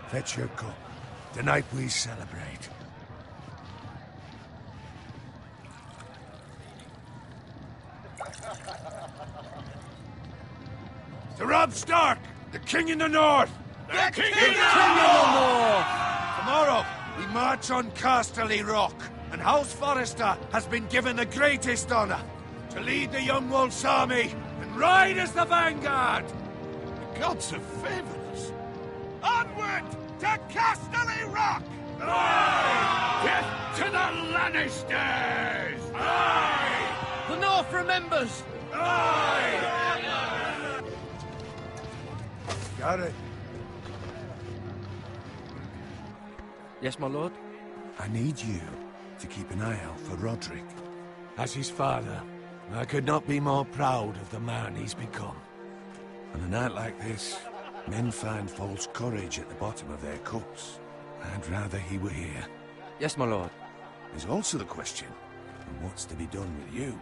Fetch your cup. Tonight we celebrate. To Robb Stark, the King in the North! The King in the North! Tomorrow, we march on Casterly Rock, and House Forrester has been given the greatest honor to lead the Young Wolf's army and ride as the vanguard! The gods have favored us. Onward to Casterly Rock! Aye! Death to the Lannisters! Aye! The North remembers! Aye! Got it. Yes, my lord? I need you to keep an eye out for Roderick. As his father, I could not be more proud of the man he's become. On a night like this, men find false courage at the bottom of their cups. I'd rather he were here. Yes, my lord. There's also the question of what's to be done with you.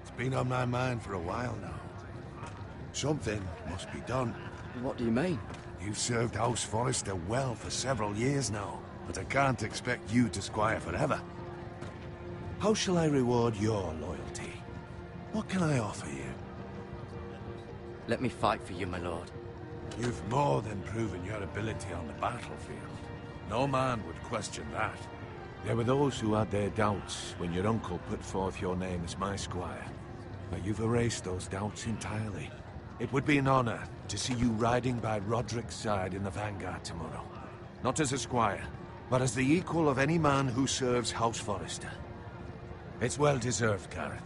It's been on my mind for a while now. Something must be done. What do you mean? You've served House Forrester well for several years now, but I can't expect you to squire forever. How shall I reward your loyalty? What can I offer you? Let me fight for you, my lord. You've more than proven your ability on the battlefield. No man would question that. There were those who had their doubts when your uncle put forth your name as my squire. But you've erased those doubts entirely. It would be an honor to see you riding by Roderick's side in the vanguard tomorrow. Not as a squire, but as the equal of any man who serves House Forrester. It's well deserved, Garrett.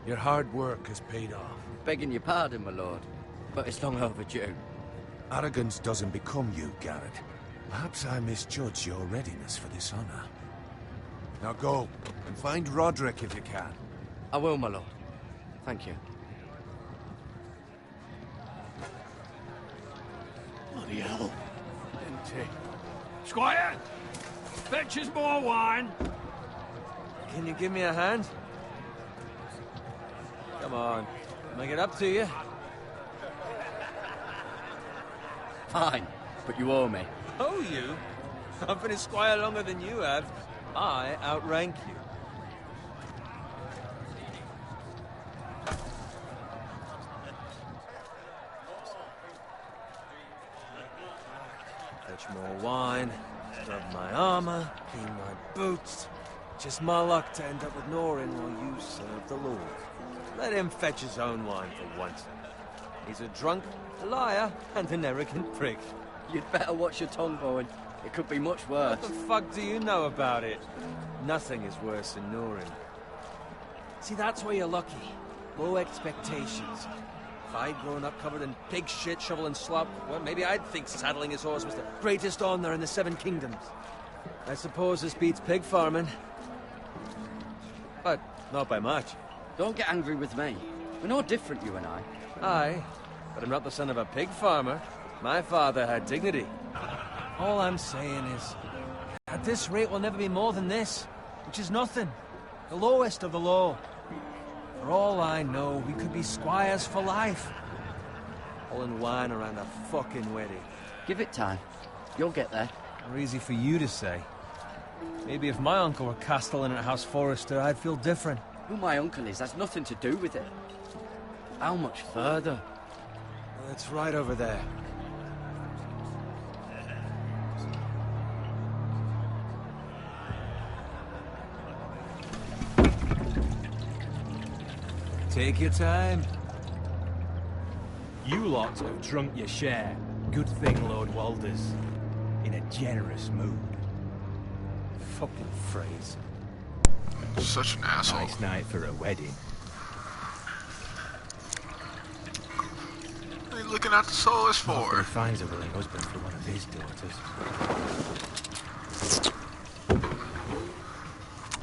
Your hard work has paid off. Begging your pardon, my lord, but it's long overdue. Arrogance doesn't become you, Garrett. Perhaps I misjudge your readiness for this honor. Now go, and find Roderick if you can. I will, my lord. Thank you. Bloody hell. Empty. Squire! Fetch us more wine! Can you give me a hand? Come on, make it up to you. Fine, but you owe me. Oh, you? I've been a squire longer than you have. I outrank you. Fetch more wine, scrub my armor, clean my boots. Just my luck to end up with Norin while you serve the Lord. Let him fetch his own wine for once. He's a drunk, a liar, and an arrogant prick. You'd better watch your tongue, Bowen. It could be much worse. What the fuck do you know about it? Nothing is worse than Norin. See, that's why you're lucky. Low expectations. If I'd grown up covered in pig shit, shovel and slop, well, maybe I'd think saddling his horse was the greatest honor in the Seven Kingdoms. I suppose this beats pig farming. But not by much. Don't get angry with me. We're no different, you and I. Aye, but I'm not the son of a pig farmer. My father had dignity. All I'm saying is, at this rate we'll never be more than this, which is nothing. The lowest of the low. For all I know, we could be squires for life. Pulling wine around a fucking wedding. Give it time. You'll get there. More easy for you to say. Maybe if my uncle were castellan at House Forrester, I'd feel different. Who my uncle is has nothing to do with it. How much further? Well, it's right over there. Take your time. You lot have drunk your share. Good thing Lord Walder's in a generous mood. Fucking phrase. Such an asshole. Nice night for a wedding. What are you looking at the soulless for? After he finds a willing husband for one of his daughters.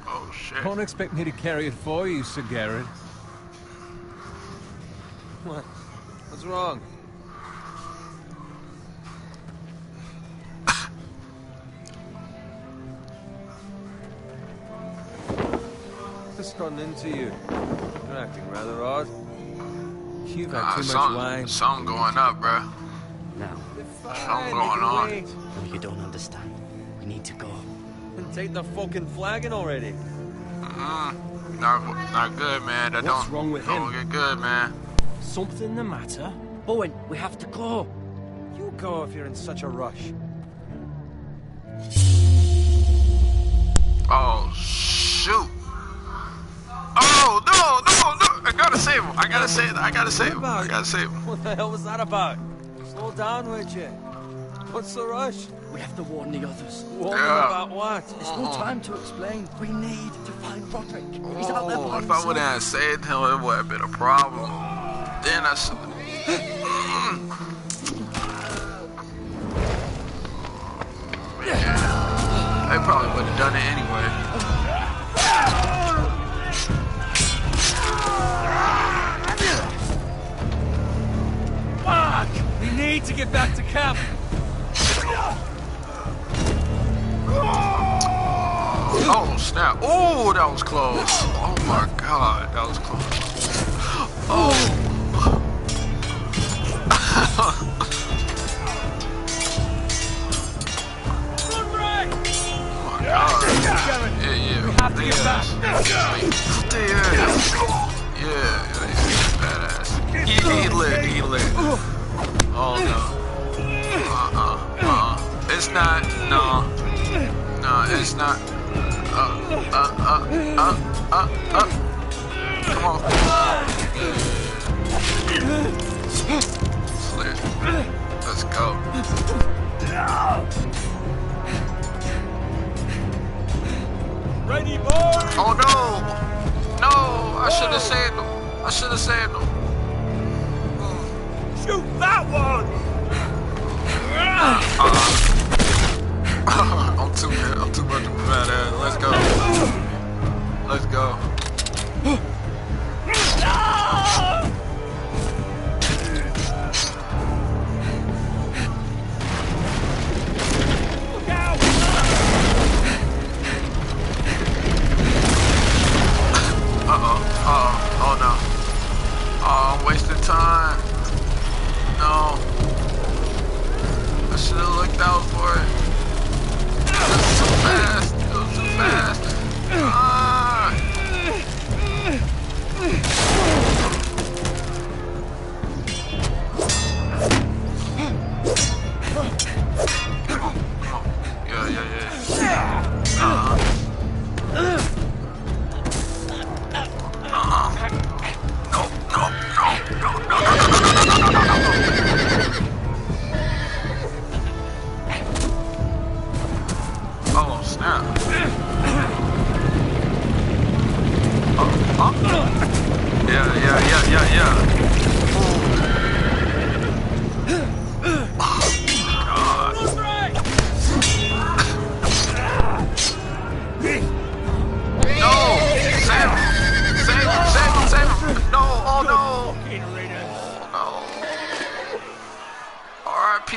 Oh shit. Don't expect me to carry it for you, Sir Garrett. What? What's wrong? Just gotten into you. You're acting rather odd. You've had too much wine. Something going up, bruh. Now. Something going on. No, you don't understand. We need to go. And take the fucking flagon already. Not good, man. That What's don't, wrong with don't him? get good, man. Something the matter? Bowen, we have to go. You go if you're in such a rush. Oh, shoot. Oh, no. I gotta save him. I gotta save him. What the hell was that about? Slow down, would you? What's the rush? We have to warn the others. Warn them about what? There's no time to explain. We need to find Roderick. He's out there by If I would himself. have saved him, it would have been a problem. Then I should. They probably would have done it anyway. Fuck! We need to get back to camp. Oh snap! Oh, that was close. Oh my god, that was close. Oh. Oh my god. Yeah. We have to get back. Yeah, badass. He lit. Oh no. It's not. No, it's not. Come on. Slit. Let's go. Ready, boys! Oh no! No! I should have saved him. Shoot that one! I'm too much of a badass. Let's go. Look out! Oh no. Oh, I'm wasting time. No. I should have looked out for it. It was too fast. Oh snap. Yeah. Save him. No, oh no. R.I.P.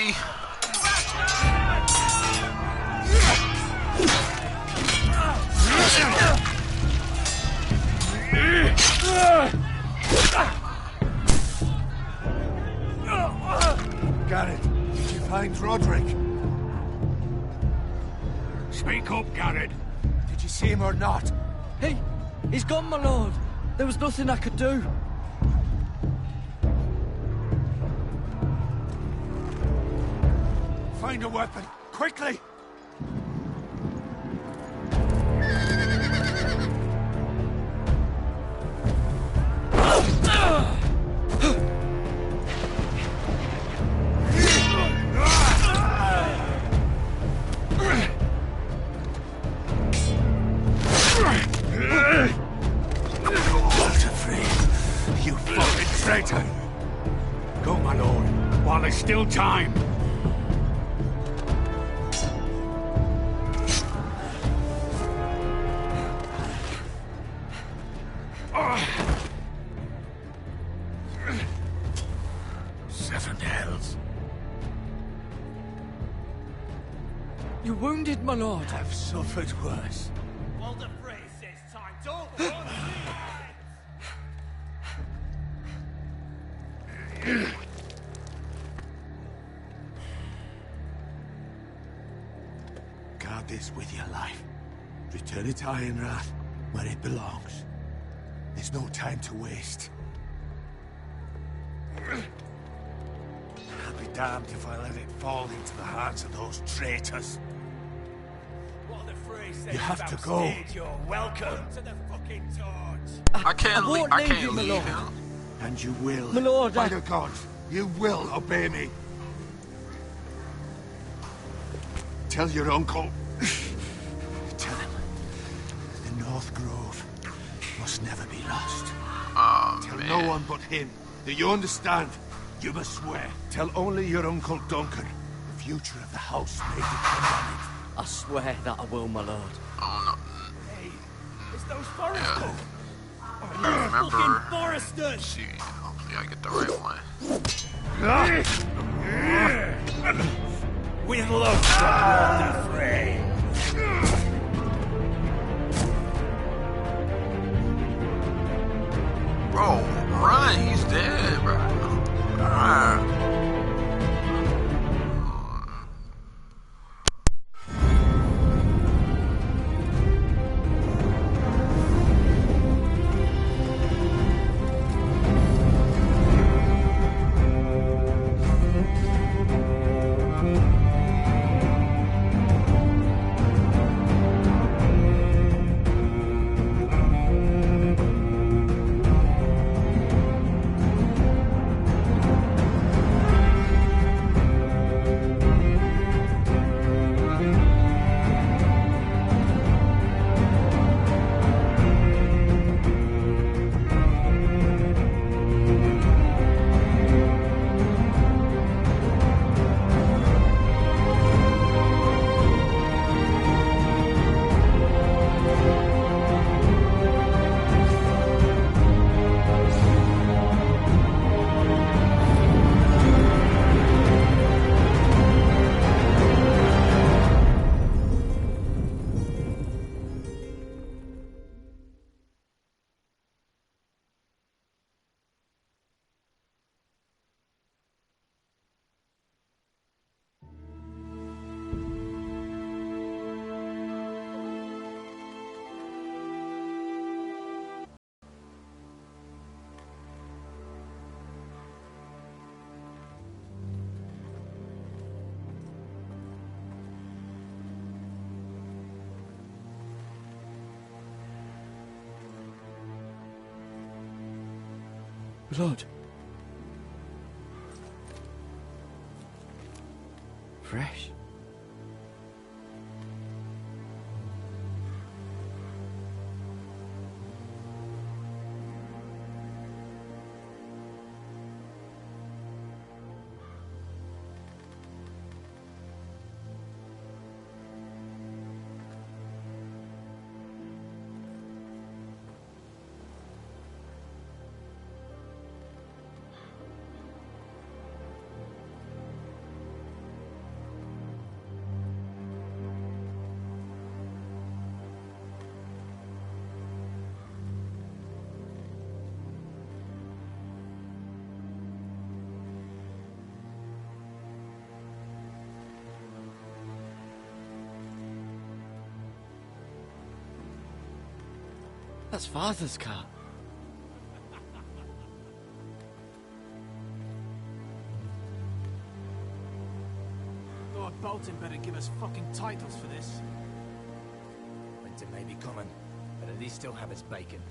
Garrett, did you find Roderick? Speak up, Garrett. Did you see him or not? Hey, he's gone, my lord. There was nothing I could do. Find a weapon, quickly! You fucking traitor! Go, my lord, while there's still time. Seven hells. You're wounded, my lord. I've suffered worse. Well, the phrase says time. Don't run. this with your life. Return it to Ironrath, where it belongs. There's no time to waste. I'll be damned if I let it fall into the hands of those traitors. You have to go. You're welcome to the fucking torch. I can't leave Lord. him. And you will. My lord, By the gods, you will obey me. Tell your uncle. Tell him. The North Grove must never be lost. Tell no one but him. Do you understand? You must swear. Tell only your Uncle Duncan. The future of the house may depend on it. I swear that I will, my lord. Oh no. Hey, it's those forest folk. Remember. Fucking foresters. See, hopefully I get the right one. With love from Walter Frey. Bro, run, he's dead, bro. Ah. Lord. Fresh. That's Father's car. Lord Bolton better give us fucking titles for this. Winter may be coming, but at least he'll have his bacon.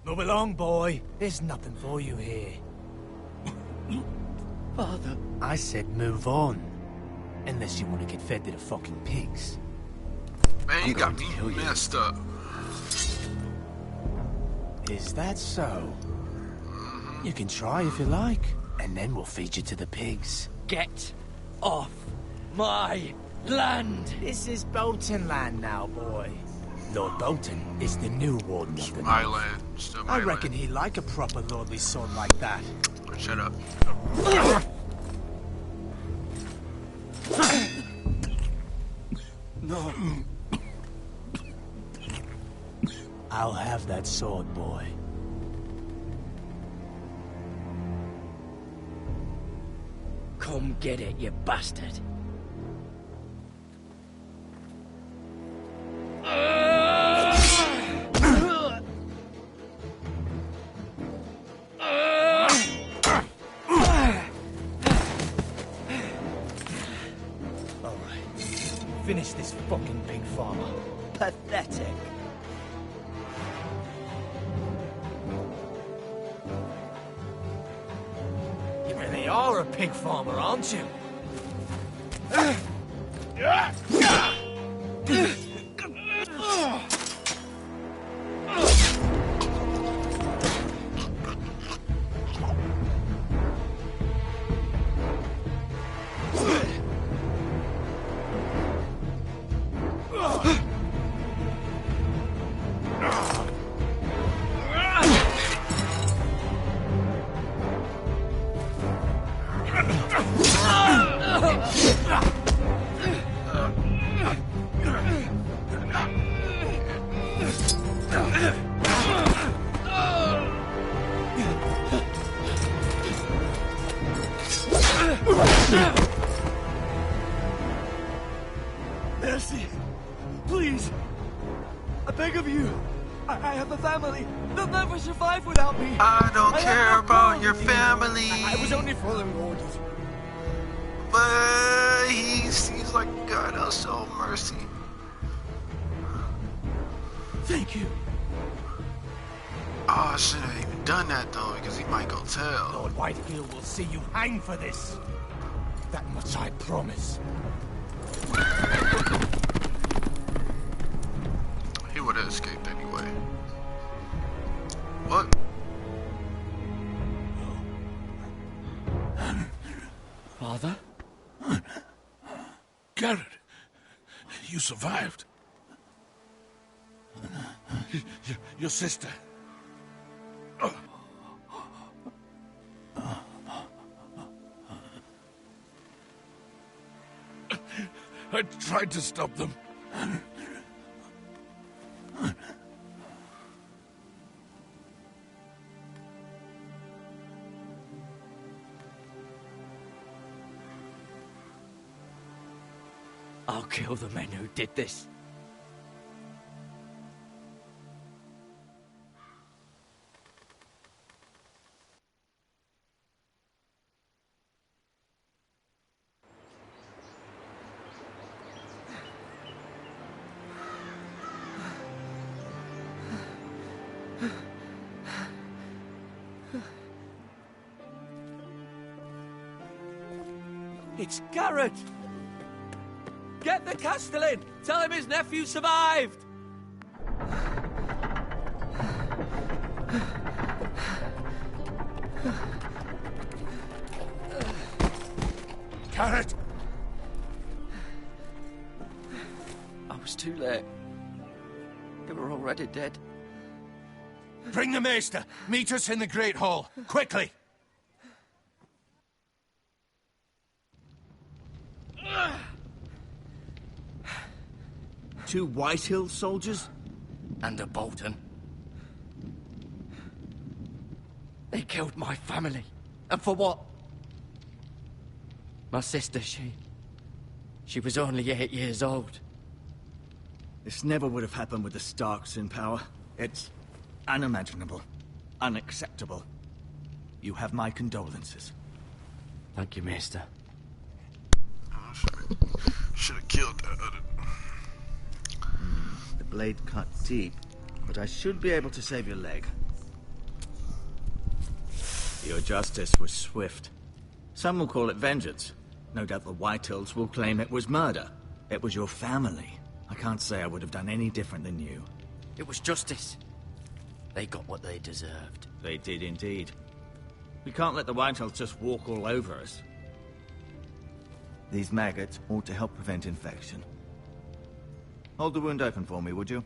Move along, boy. There's nothing for you here. Father. I said move on. Unless you want to get fed to the fucking pigs. Man, you got me messed up. Is that so? You can try if you like, and then we'll feed you to the pigs. Get off my land! This is Bolton land now, boy. Lord Bolton is the new warden of the My North. land. Still my I land. reckon he'd like a proper lordly son like that. Shut up. No. I'll have that sword, boy. Come get it, you bastard. Finish this fucking pig farmer. Pathetic. You really are a pig farmer, aren't you? Mercy! Please! I beg of you! I have a family! They'll never survive without me! I don't I care have no about power your with you. family. I was only following orders. But he seems like a guy that'll show mercy. Thank you. Oh, I shouldn't have even done that though, because he might go tell. Lord Whitefield will see you hang for this. That much I promise. He would have escaped anyway. What? Father? Garrett, you survived. Your sister. I tried to stop them. I'll kill the men who did this. It's Garrett! Get the Castellan! Tell him his nephew survived! Garrett! I was too late. They were already dead. Bring the maester. Meet us in the Great Hall. Quickly! Two Whitehill soldiers? And a Bolton. They killed my family. And for what? My sister, she was only 8 years old. This never would have happened with the Starks in power. It's unimaginable. Unacceptable. You have my condolences. Thank you, Maester. Should have killed that other. The blade cut deep, but I should be able to save your leg. Your justice was swift. Some will call it vengeance. No doubt the Whitehills will claim it was murder. It was your family. I can't say I would have done any different than you. It was justice. They got what they deserved. They did indeed. We can't let the Whitehills just walk all over us. These maggots ought to help prevent infection. Hold the wound open for me, would you?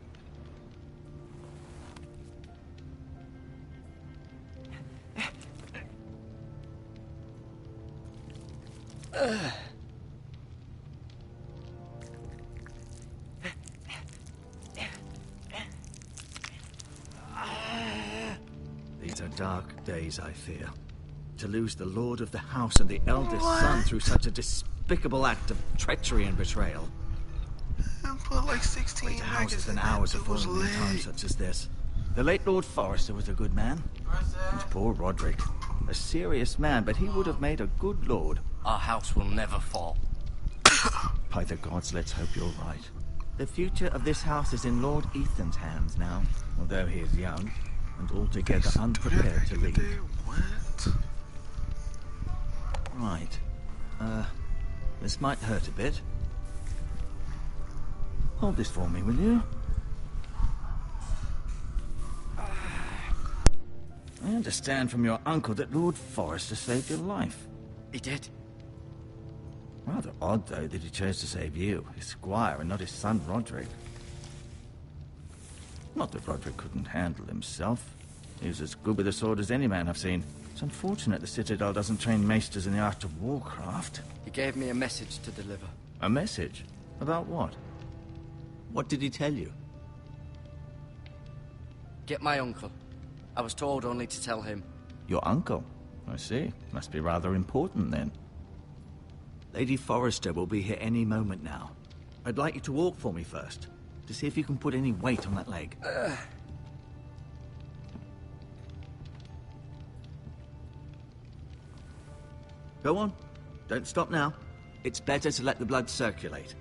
dark days, I fear. To lose the lord of the house and the eldest son through such a despicable act of treachery and betrayal. And put like 16 Greater houses than magazines ours in have it. It was fallen in times late. such as this. The late Lord Forrester was a good man. And poor Roderick. A serious man, but he would have made a good lord. Our house will never fall. By the gods, let's hope you're right. The future of this house is in Lord Ethan's hands now, although he is young and altogether unprepared to lead. What? Right. This might hurt a bit. Hold this for me, will you? I understand from your uncle that Lord Forrester saved your life. He did. Rather odd, though, that he chose to save you, his squire, and not his son Roderick. Not that Roderick couldn't handle himself. He was as good with a sword as any man I've seen. It's unfortunate the Citadel doesn't train maesters in the art of warcraft. He gave me a message to deliver. A message? About what? What did he tell you? Get my uncle. I was told only to tell him. Your uncle? I see. Must be rather important, then. Lady Forrester will be here any moment now. I'd like you to walk for me first, to see if you can put any weight on that leg. Go on. Don't stop now. It's better to let the blood circulate.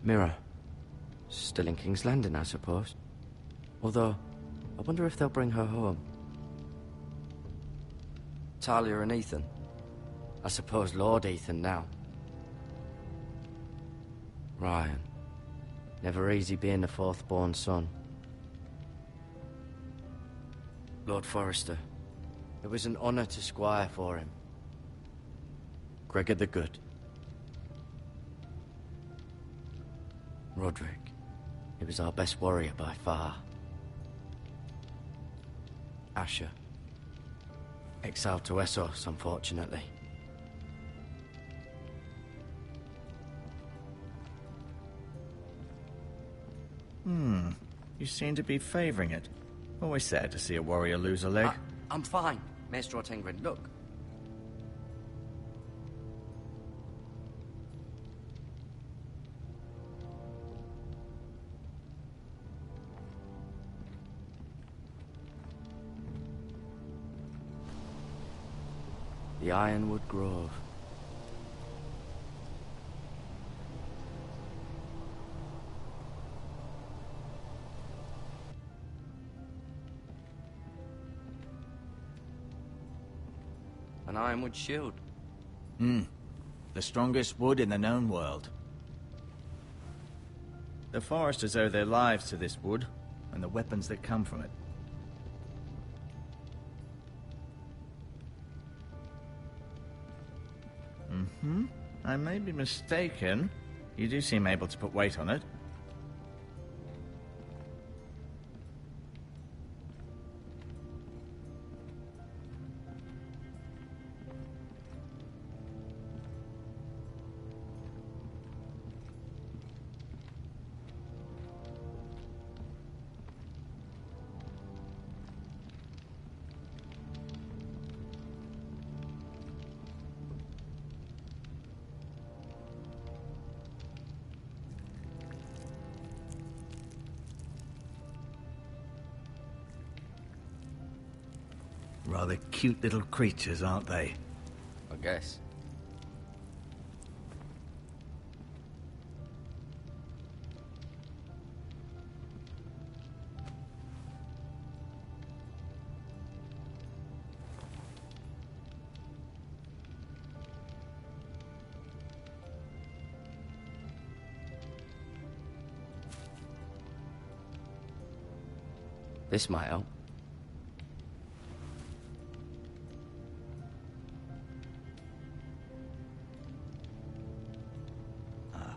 Mirror. Still in King's Landing, I suppose. Although, I wonder if they'll bring her home. Talia and Ethan. I suppose Lord Ethan now. Ryan. Never easy being the fourth-born son. Lord Forrester. It was an honor to squire for him. Gregor the Good. Roderick. He was our best warrior by far. Asher. Exiled to Essos, unfortunately. You seem to be favoring it. Always sad to see a warrior lose a leg. I'm fine, Maestro Tengrin. Look. The Ironwood Grove. An ironwood shield. The strongest wood in the known world. The foresters owe their lives to this wood, and the weapons that come from it. I may be mistaken. You do seem able to put weight on it. Rather cute little creatures, aren't they? I guess. This might help.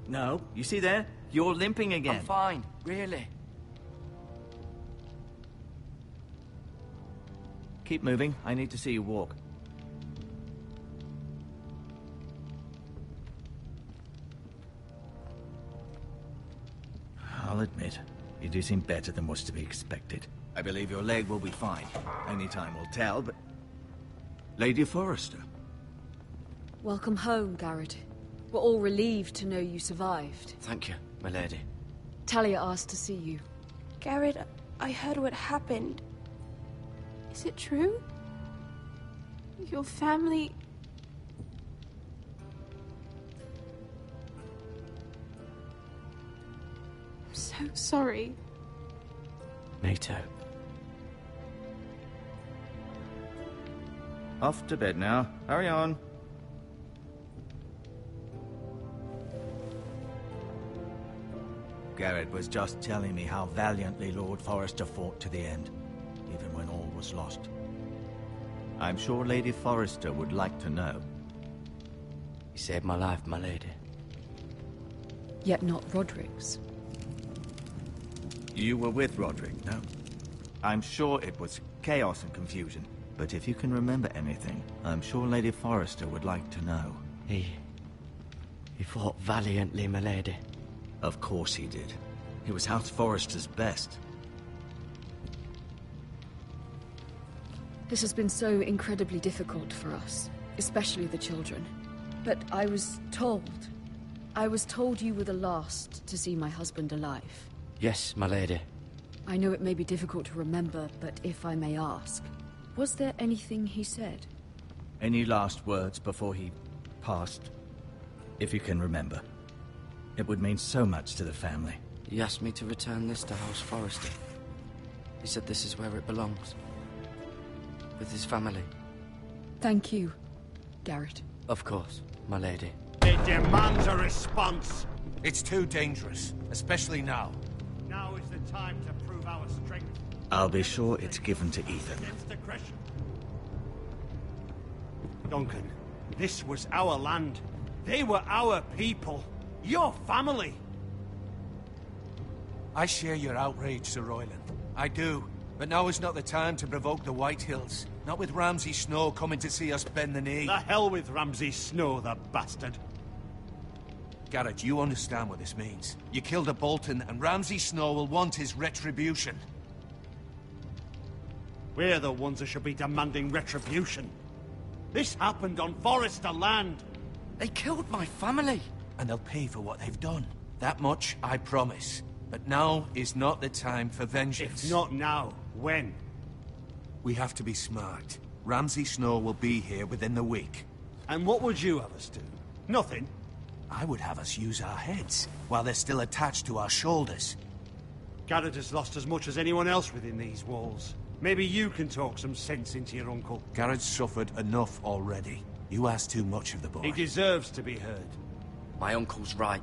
No, you see there? You're limping again. I'm fine, really. Keep moving. I need to see you walk. I'll admit, you do seem better than was to be expected. I believe your leg will be fine. Only time will tell, but... Lady Forrester. Welcome home, Garrett. We're all relieved to know you survived. Thank you, my lady. Talia asked to see you. Garrett, I heard what happened. Is it true? Your family... I'm so sorry. Me too. Off to bed now. Hurry on. Garrett was just telling me how valiantly Lord Forrester fought to the end, even when all was lost. I'm sure Lady Forrester would like to know. You saved my life, my lady. Yet not Roderick's. You were with Roderick, no? I'm sure it was chaos and confusion, but if you can remember anything, I'm sure Lady Forrester would like to know. He fought valiantly, my lady. Of course he did. He was House Forrester's best. This has been so incredibly difficult for us, especially the children. But I was told you were the last to see my husband alive. Yes, my lady. I know it may be difficult to remember, but if I may ask, was there anything he said? Any last words before he passed? If you can remember. It would mean so much to the family. He asked me to return this to House Forrester. He said this is where it belongs. With his family. Thank you, Garrett. Of course, my lady. It demands a response. It's too dangerous, especially now. Now is the time to prove our strength. I'll be sure it's given to Ethan. Against aggression. Duncan, this was our land. They were our people. Your family. I share your outrage, Sir Royland. I do. But now is not the time to provoke the White Hills. Not with Ramsay Snow coming to see us bend the knee. The hell with Ramsay Snow, the bastard. Garrett, you understand what this means. You killed a Bolton, and Ramsay Snow will want his retribution. We're the ones that should be demanding retribution. This happened on Forrester land. They killed my family. And they'll pay for what they've done. That much, I promise. But now is not the time for vengeance. If not now, when? We have to be smart. Ramsay Snow will be here within the week. And what would you have us do? Nothing. I would have us use our heads, while they're still attached to our shoulders. Garrett has lost as much as anyone else within these walls. Maybe you can talk some sense into your uncle. Garrett's suffered enough already. You ask too much of the boy. He deserves to be heard. My uncle's right.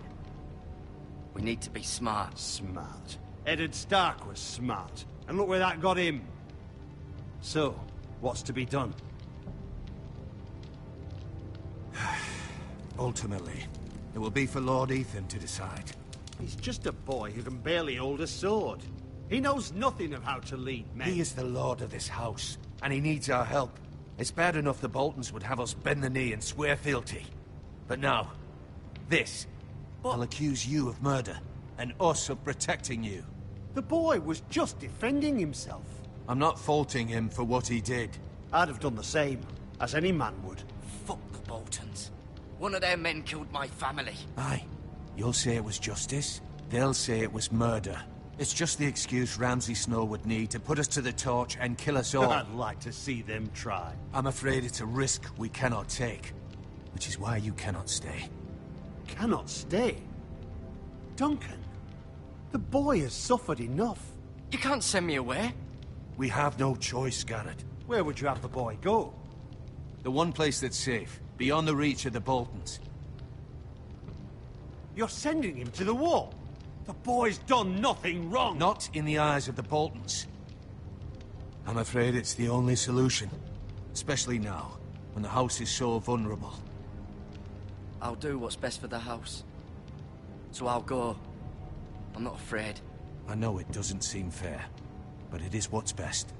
We need to be smart. Smart. Eddard Stark was smart. And look where that got him. So, what's to be done? Ultimately, it will be for Lord Ethan to decide. He's just a boy who can barely hold a sword. He knows nothing of how to lead men. He is the lord of this house, and he needs our help. It's bad enough the Boltons would have us bend the knee and swear fealty. But now, this. I'll accuse you of murder, and us of protecting you. The boy was just defending himself. I'm not faulting him for what he did. I'd have done the same, as any man would. Fuck the Boltons. One of their men killed my family. Aye. You'll say it was justice. They'll say it was murder. It's just the excuse Ramsay Snow would need to put us to the torch and kill us all. I'd like to see them try. I'm afraid it's a risk we cannot take. Which is why you cannot stay. Cannot stay? Duncan, the boy has suffered enough. You can't send me away. We have no choice, Garrett. Where would you have the boy go? The one place that's safe, beyond the reach of the Boltons. You're sending him to the wall? The boy's done nothing wrong! Not in the eyes of the Boltons. I'm afraid it's the only solution. Especially now, when the house is so vulnerable. I'll do what's best for the house. So I'll go. I'm not afraid. I know it doesn't seem fair, but it is what's best.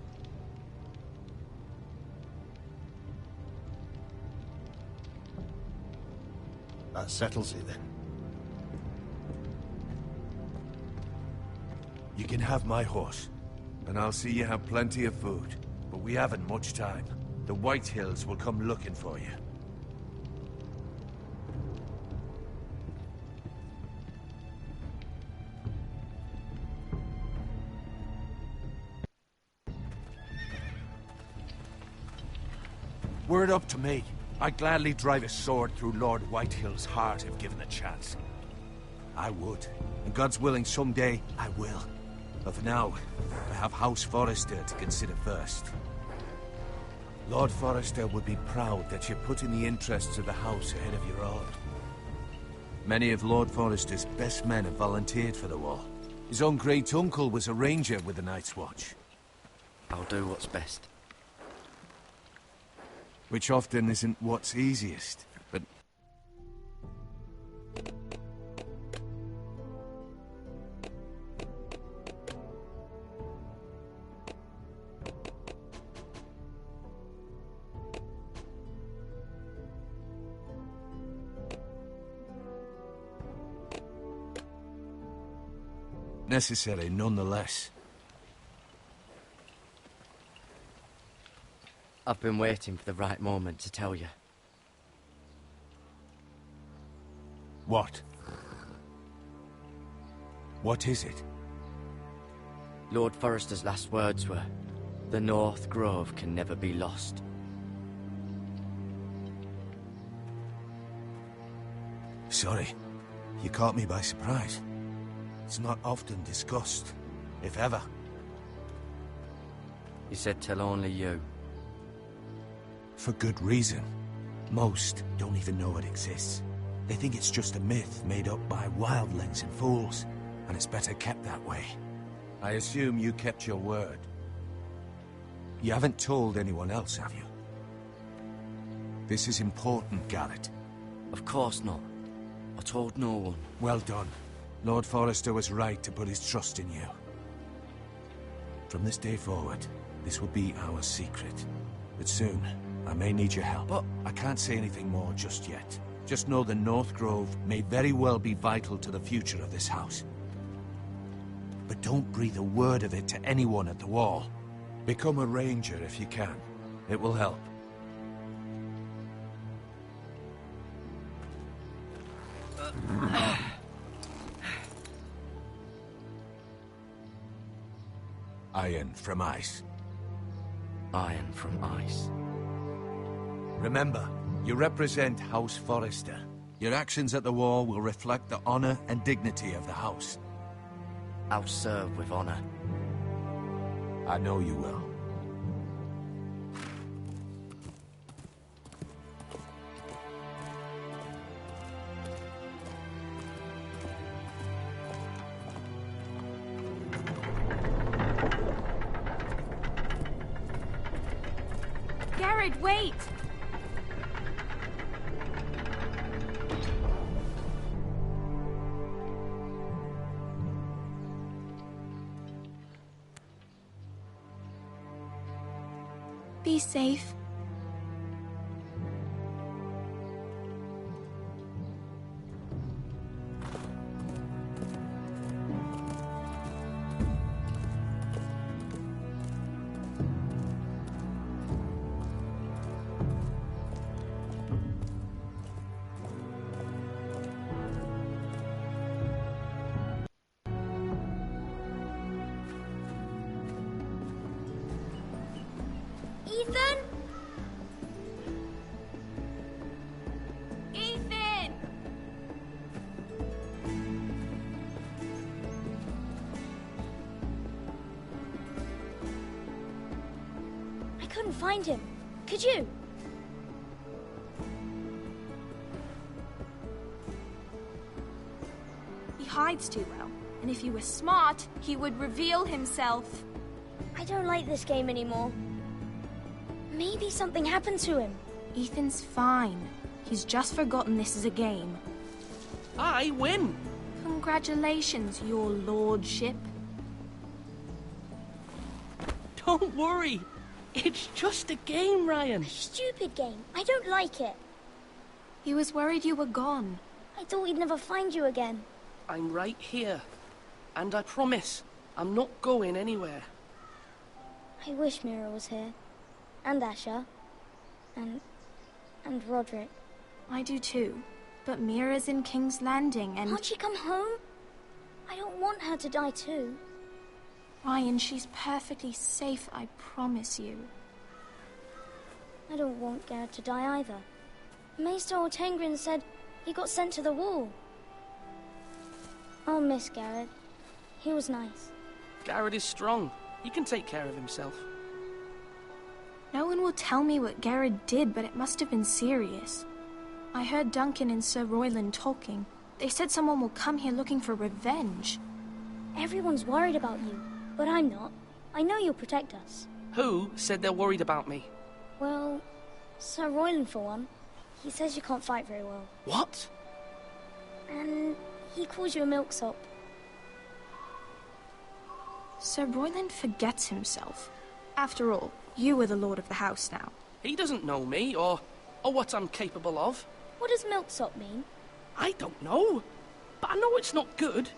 That settles it then. You can have my horse, and I'll see you have plenty of food. But we haven't much time. The White Hills will come looking for you. Were it up to me, I'd gladly drive a sword through Lord Whitehill's heart if given the chance. I would. And God's willing, someday I will. But for now, I have House Forrester to consider first. Lord Forrester would be proud that you're putting the interests of the house ahead of your own. Many of Lord Forrester's best men have volunteered for the war. His own great-uncle was a ranger with the Night's Watch. I'll do what's best. Which often isn't what's easiest, but... necessary nonetheless. I've been waiting for the right moment to tell you. What? What is it? Lord Forrester's last words were, "The North Grove can never be lost." Sorry. You caught me by surprise. It's not often discussed, if ever. He said tell only you. For good reason. Most don't even know it exists. They think it's just a myth made up by wildlings and fools, and it's better kept that way. I assume you kept your word. You haven't told anyone else, have you? This is important, Garrett. Of course not. I told no one. Well done. Lord Forrester was right to put his trust in you. From this day forward, this will be our secret. But soon, I may need your help. But I can't say anything more just yet. Just know the North Grove may very well be vital to the future of this house. But don't breathe a word of it to anyone at the wall. Become a ranger if you can. It will help. Iron from ice. Iron from ice. Remember, you represent House Forrester. Your actions at the war will reflect the honor and dignity of the house. I'll serve with honor. I know you will. Garrett, wait! Be safe. Ethan? Ethan! I couldn't find him. Could you? He hides too well, and if he were smart, he would reveal himself. I don't like this game anymore. Maybe something happened to him. Ethan's fine. He's just forgotten this is a game. I win! Congratulations, your lordship. Don't worry. It's just a game, Ryan. A stupid game. I don't like it. He was worried you were gone. I thought we'd never find you again. I'm right here. And I promise, I'm not going anywhere. I wish Mira was here. And Asher. And Roderick. I do too. But Mira's in King's Landing and... Can't she come home? I don't want her to die too. Ryan, she's perfectly safe, I promise you. I don't want Garrett to die either. Maester Ortengrin said he got sent to the wall. I'll miss Garrett. He was nice. Garrett is strong. He can take care of himself. No one will tell me what Garrett did, but it must have been serious. I heard Duncan and Sir Royland talking. They said someone will come here looking for revenge. Everyone's worried about you, but I'm not. I know you'll protect us. Who said they're worried about me? Well, Sir Royland for one. He says you can't fight very well. What? And he calls you a milksop. Sir Royland forgets himself. After all, you are the lord of the house now. He doesn't know me, or what I'm capable of. What does milksop mean? I don't know, but I know it's not good.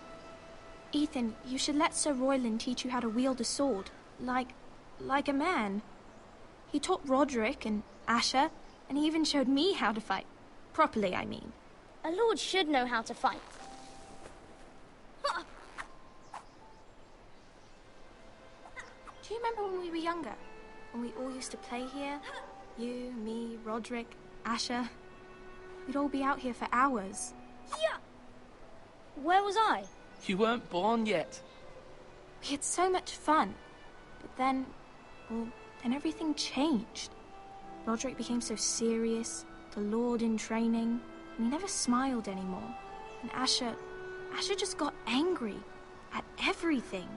Ethan, you should let Sir Royland teach you how to wield a sword, like a man. He taught Roderick and Asher, and he even showed me how to fight. Properly, I mean. A lord should know how to fight. Do you remember when we were younger? When we all used to play here? You, me, Roderick, Asher. We'd all be out here for hours. Yeah! Where was I? You weren't born yet. We had so much fun. But then everything changed. Roderick became so serious, the Lord in training, and he never smiled anymore. And Asher just got angry at everything.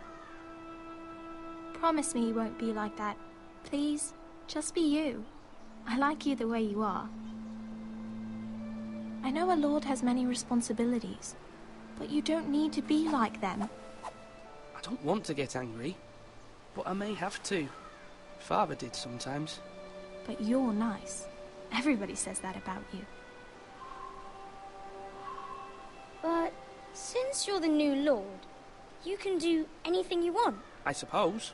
Promise me you won't be like that. Please, just be you. I like you the way you are. I know a lord has many responsibilities, but you don't need to be like them. I don't want to get angry, but I may have to. Father did sometimes. But you're nice. Everybody says that about you. But since you're the new lord, you can do anything you want. I suppose.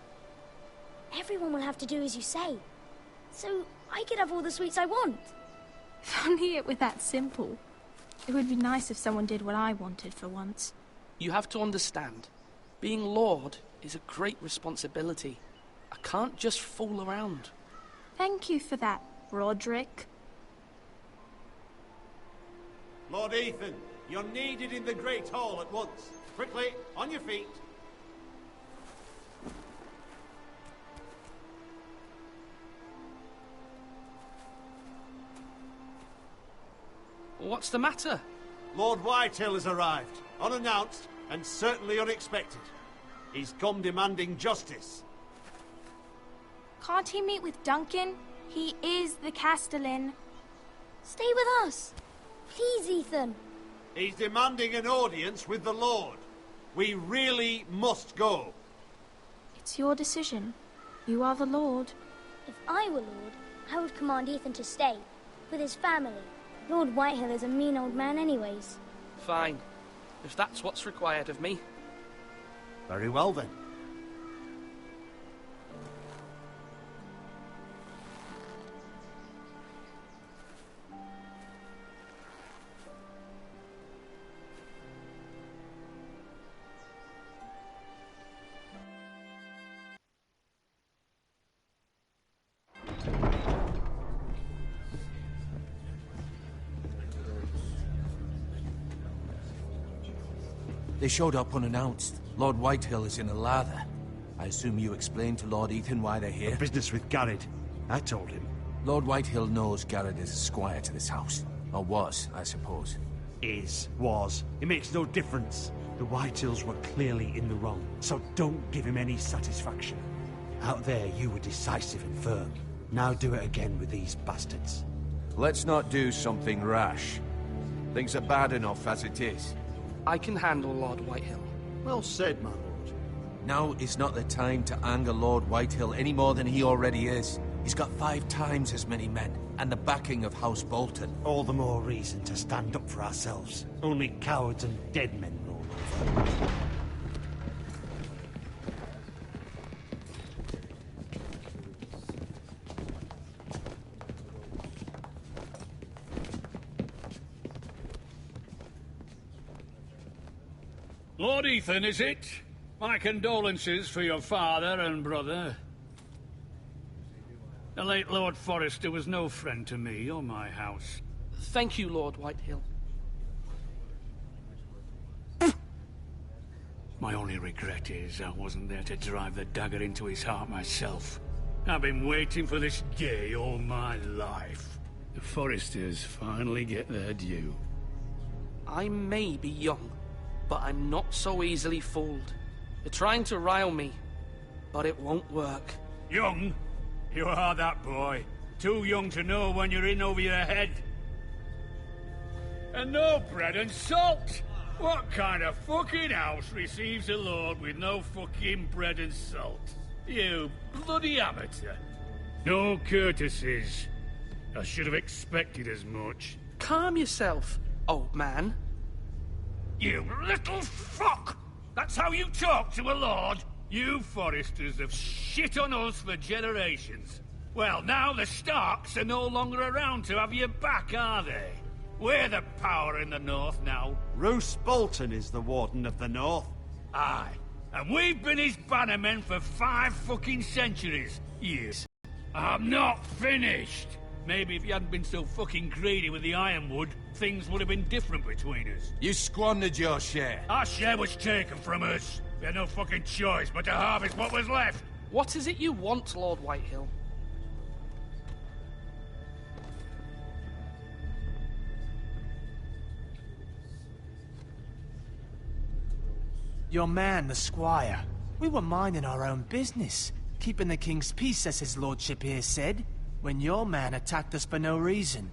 Everyone will have to do as you say. So I could have all the sweets I want. If only it were that simple. It would be nice if someone did what I wanted for once. You have to understand. Being Lord is a great responsibility. I can't just fool around. Thank you for that, Roderick. Lord Ethan, you're needed in the Great Hall at once. Quickly, on your feet. What's the matter? Lord Whitehill has arrived, unannounced and certainly unexpected. He's come demanding justice. Can't he meet with Duncan? He is the Castellan. Stay with us. Please, Ethan. He's demanding an audience with the Lord. We really must go. It's your decision. You are the Lord. If I were Lord, I would command Ethan to stay, with his family. Lord Whitehill is a mean old man anyways. Fine. If that's what's required of me. Very well then. They showed up unannounced. Lord Whitehill is in a lather. I assume you explained to Lord Ethan why they're here? Business with Garrett. I told him. Lord Whitehill knows Garrett is a squire to this house. Or was, I suppose. Was. It makes no difference. The Whitehills were clearly in the wrong, so don't give him any satisfaction. Out there, you were decisive and firm. Now do it again with these bastards. Let's not do something rash. Things are bad enough as it is. I can handle Lord Whitehill. Well said, my lord. Now is not the time to anger Lord Whitehill any more than he already is. He's got 5 times as many men, and the backing of House Bolton. All the more reason to stand up for ourselves. Only cowards and dead men roll over. Lord Ethan, is it? My condolences for your father and brother. The late Lord Forrester was no friend to me or my house. Thank you, Lord Whitehill. My only regret is I wasn't there to drive the dagger into his heart myself. I've been waiting for this day all my life. The Forresters finally get their due. I may be young, but I'm not so easily fooled. They're trying to rile me, but it won't work. Young? You are that boy. Too young to know when you're in over your head. And no bread and salt! What kind of fucking house receives a lord with no fucking bread and salt? You bloody amateur. No courtesies. I should have expected as much. Calm yourself, old man. You little fuck! That's how you talk to a lord? You Forresters have shit on us for generations. Well, now the Starks are no longer around to have your back, are they? We're the power in the north now. Roose Bolton is the Warden of the North. Aye. And we've been his bannermen for 5 fucking centuries. Years. I'm not finished. Maybe if you hadn't been so fucking greedy with the ironwood, things would have been different between us. You squandered your share. Our share was taken from us. We had no fucking choice but to harvest what was left. What is it you want, Lord Whitehill? Your man, the squire. We were minding our own business, keeping the king's peace, as his lordship here said, when your man attacked us for no reason.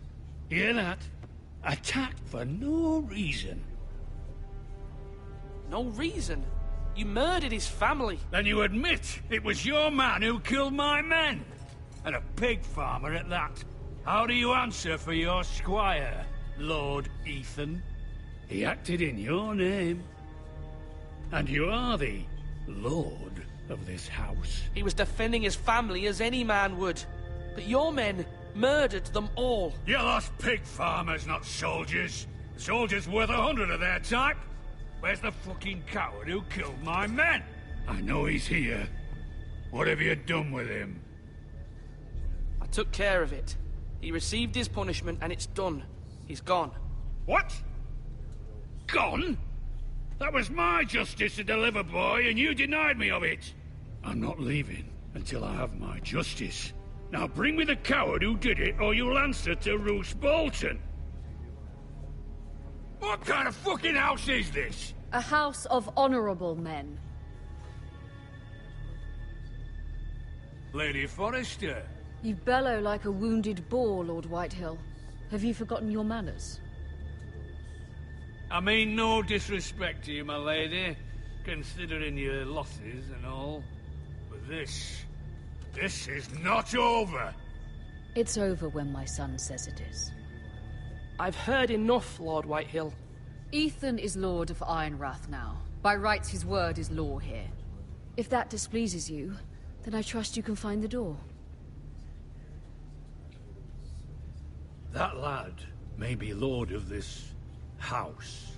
Hear that? Attacked for no reason. No reason? You murdered his family. Then you admit it was your man who killed my men. And a pig farmer at that. How do you answer for your squire, Lord Ethan? He acted in your name. And you are the lord of this house. He was defending his family as any man would. But your men murdered them all. You lost pig farmers, not soldiers. Soldiers worth 100 of their type. Where's the fucking coward who killed my men? I know he's here. What have you done with him? I took care of it. He received his punishment and it's done. He's gone. What? Gone? That was my justice to deliver, boy, and you denied me of it. I'm not leaving until I have my justice. Now bring me the coward who did it, or you'll answer to Roose Bolton. What kind of fucking house is this? A house of honorable men. Lady Forrester. You bellow like a wounded boar, Lord Whitehill. Have you forgotten your manners? I mean no disrespect to you, my lady, considering your losses and all. But this is not over. It's over when my son says it is. I've heard enough, Lord Whitehill. Ethan is Lord of Ironrath now. By rights, his word is law here. If that displeases you, then I trust you can find the door. That lad may be lord of this house,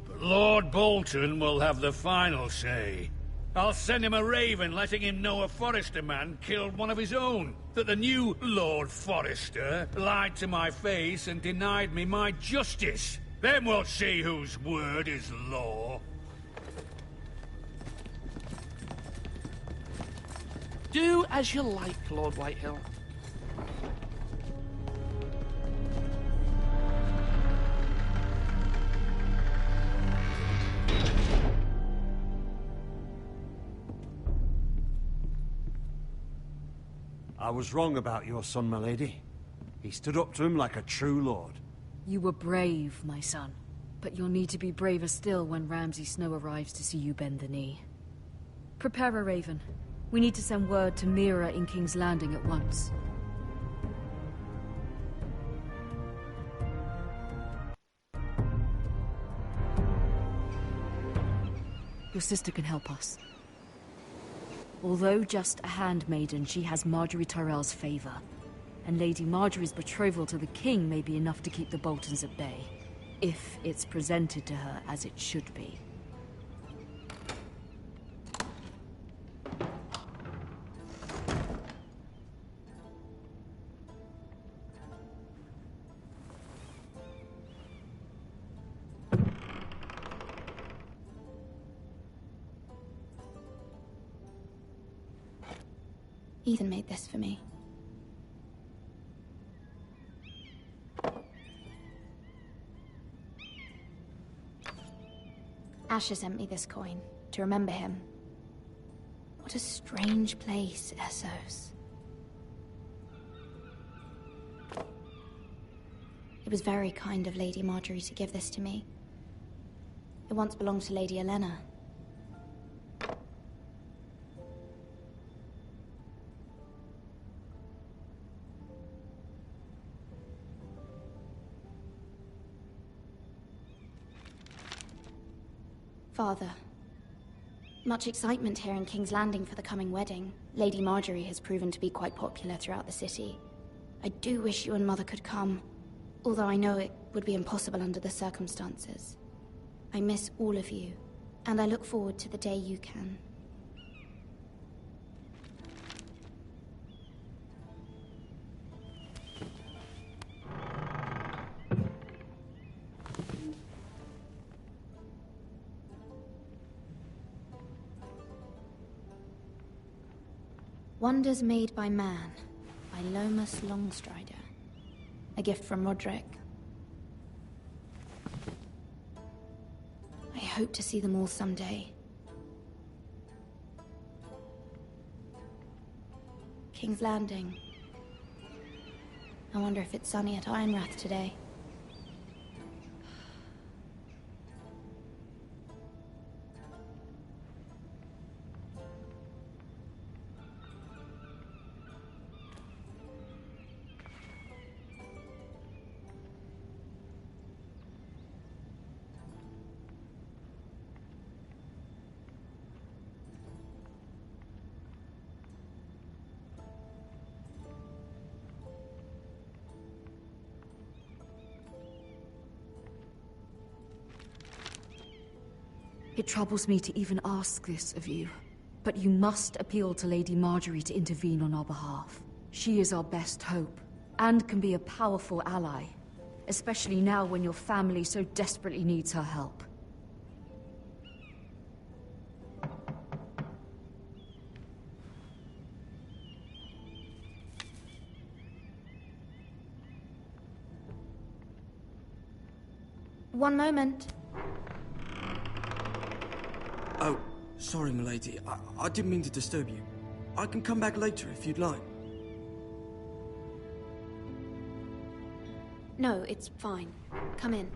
but Lord Bolton will have the final say. I'll send him a raven letting him know a Forrester man killed one of his own, that the new Lord Forrester lied to my face and denied me my justice. Then we'll see whose word is law. Do as you like, Lord Whitehill. I was wrong about your son, my lady. He stood up to him like a true lord. You were brave, my son. But you'll need to be braver still when Ramsay Snow arrives to see you bend the knee. Prepare a raven. We need to send word to Mira in King's Landing at once. Your sister can help us. Although just a handmaiden, she has Marjorie Tyrell's favor. And Lady Marjorie's betrothal to the king may be enough to keep the Boltons at bay. If it's presented to her as it should be. Ethan made this for me. Asher sent me this coin to remember him. What a strange place, Essos. It was very kind of Lady Marjorie to give this to me. It once belonged to Lady Elena. Father, much excitement here in King's Landing for the coming wedding. Lady Marjorie has proven to be quite popular throughout the city. I do wish you and Mother could come, although I know it would be impossible under the circumstances. I miss all of you, and I look forward to the day you can. Wonders Made by Man, by Lomas Longstrider. A gift from Roderick. I hope to see them all someday. King's Landing. I wonder if it's sunny at Ironrath today. It troubles me to even ask this of you, but you must appeal to Lady Marjorie to intervene on our behalf. She is our best hope, and can be a powerful ally, especially now when your family so desperately needs her help. One moment. Oh, sorry, milady. I didn't mean to disturb you. I can come back later if you'd like. No, it's fine. Come in.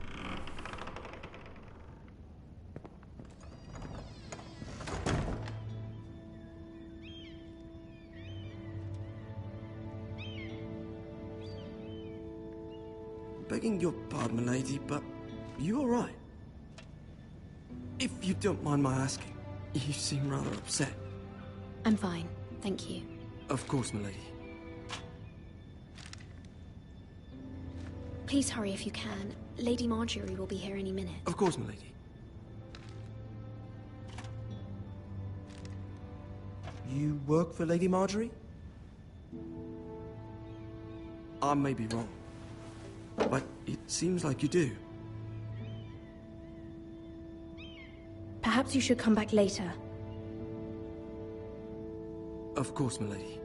Begging your pardon, milady, but you all right? If you don't mind my asking, you seem rather upset. I'm fine, thank you. Of course, milady. Please hurry if you can. Lady Marjorie will be here any minute. Of course, milady. You work for Lady Marjorie? I may be wrong, but it seems like you do. Perhaps you should come back later. Of course, milady.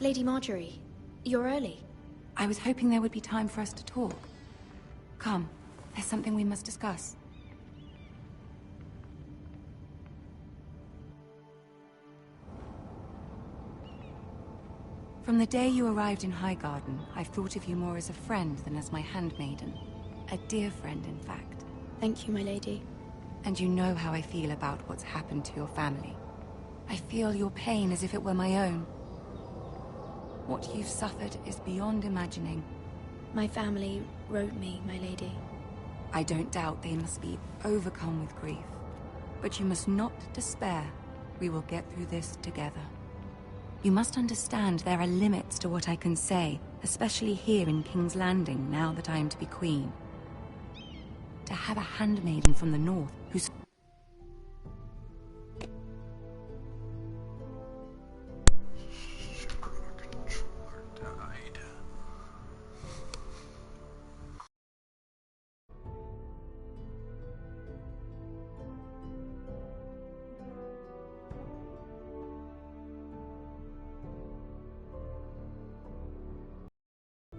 Lady Marjorie, you're early. I was hoping there would be time for us to talk. Come, there's something we must discuss. From the day you arrived in Highgarden, I've thought of you more as a friend than as my handmaiden. A dear friend, in fact. Thank you, my lady. And you know how I feel about what's happened to your family. I feel your pain as if it were my own. What you've suffered is beyond imagining. My family wrote me, my lady. I don't doubt they must be overcome with grief. But you must not despair. We will get through this together. You must understand there are limits to what I can say, especially here in King's Landing, now that I am to be queen. To have a handmaiden from the north